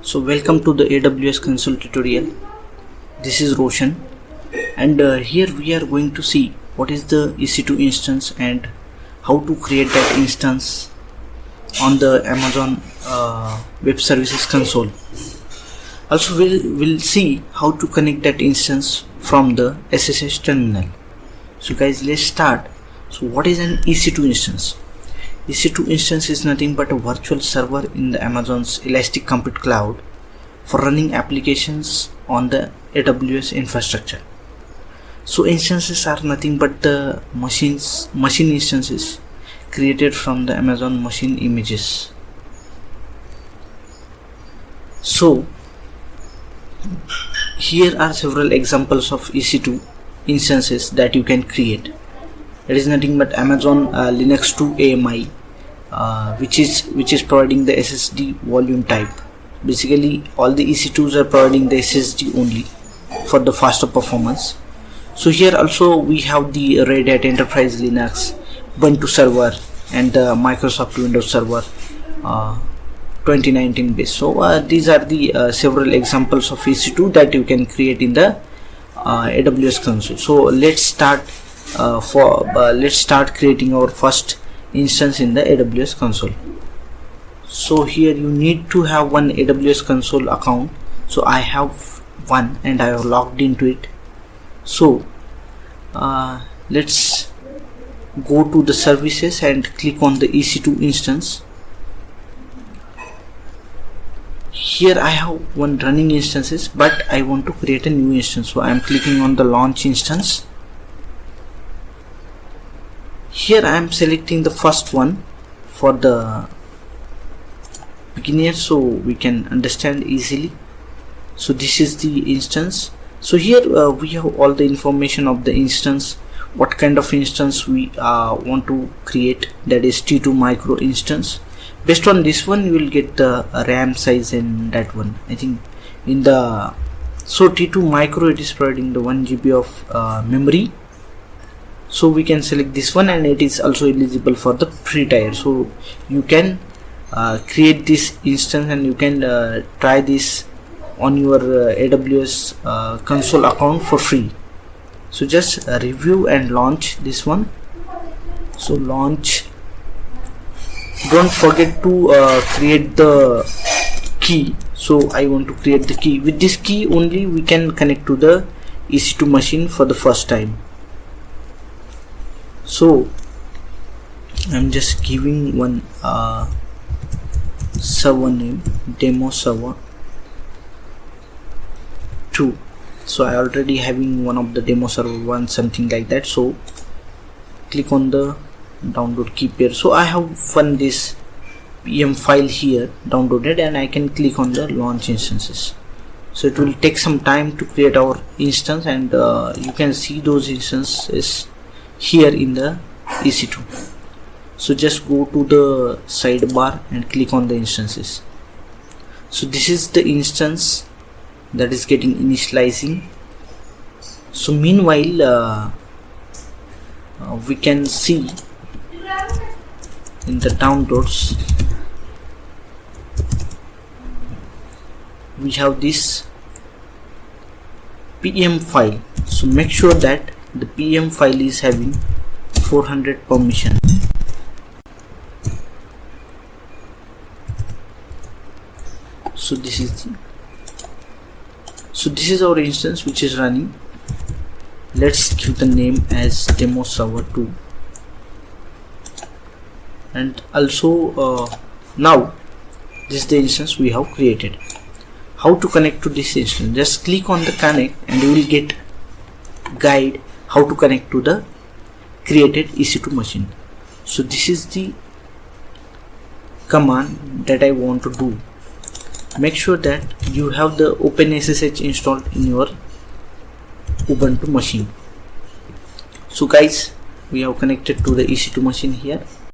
So welcome to the AWS console tutorial. This is Roshan, and here we are going to see what is the EC2 instance and how to create that instance on the Amazon Web Services console. Also we'll see how to connect that instance from the SSH terminal. So guys, let's start. So what is an EC2 instance? EC2 instance is nothing but a virtual server in the Amazon's Elastic Compute Cloud for running applications on the AWS infrastructure. So instances are nothing but the machine instances created from the Amazon machine images. So here are several examples of EC2 instances that you can create. It is nothing but Amazon Linux 2 AMI, which is providing the SSD volume type. Basically, all the EC2s are providing the SSD only for the faster performance. So here also we have the Red Hat Enterprise Linux, Ubuntu Server, and the Microsoft Windows Server 2019 base. So these are the several examples of EC2 that you can create in the AWS console. So let's start. Let's start creating our first instance in the AWS console. So here you need to have one AWS console account. So I have one and I have logged into it. So let's go to the services and click on the EC2 instance. Here I have one running instances, but I want to create a new instance. So I am clicking on the launch instance. Here I am selecting the first one for the beginner so we can understand easily. So this is the instance. So here we have all the information of the instance, what kind of instance we want to create, that is T2 micro instance. Based on this one you will get the RAM size and that one. I think in the T2 micro it is providing the 1 GB of memory. So we can select this one, and it is also eligible for the free tier. So you can create this instance and you can try this on your AWS console account for free. So just review and launch this one. So launch. Don't forget to create the key. So I want to create the key. With this key only we can connect to the EC2 machine for the first time. So I'm just giving one server name, demo server 2. So I already having one of the demo server 1, something like that. So click on the download keep here. So I have found this PM file here downloaded, and I can click on the launch instances. So it will take some time to create our instance, and you can see those instances here in the EC2. So just go to the sidebar and click on the instances. So this is the instance that is getting initializing. So meanwhile we can see in the downloads we have this PM file. So make sure that the PM file is having 400 permission. So this is our instance which is running. Let's give the name as demo server 2. And also now this is the instance we have created. How to connect to this instance? Just click on the connect and you will get guide how to connect to the created EC2 machine. So this is the command that I want to do. Make sure that you have the OpenSSH installed in your Ubuntu machine. So guys, we have connected to the EC2 machine here.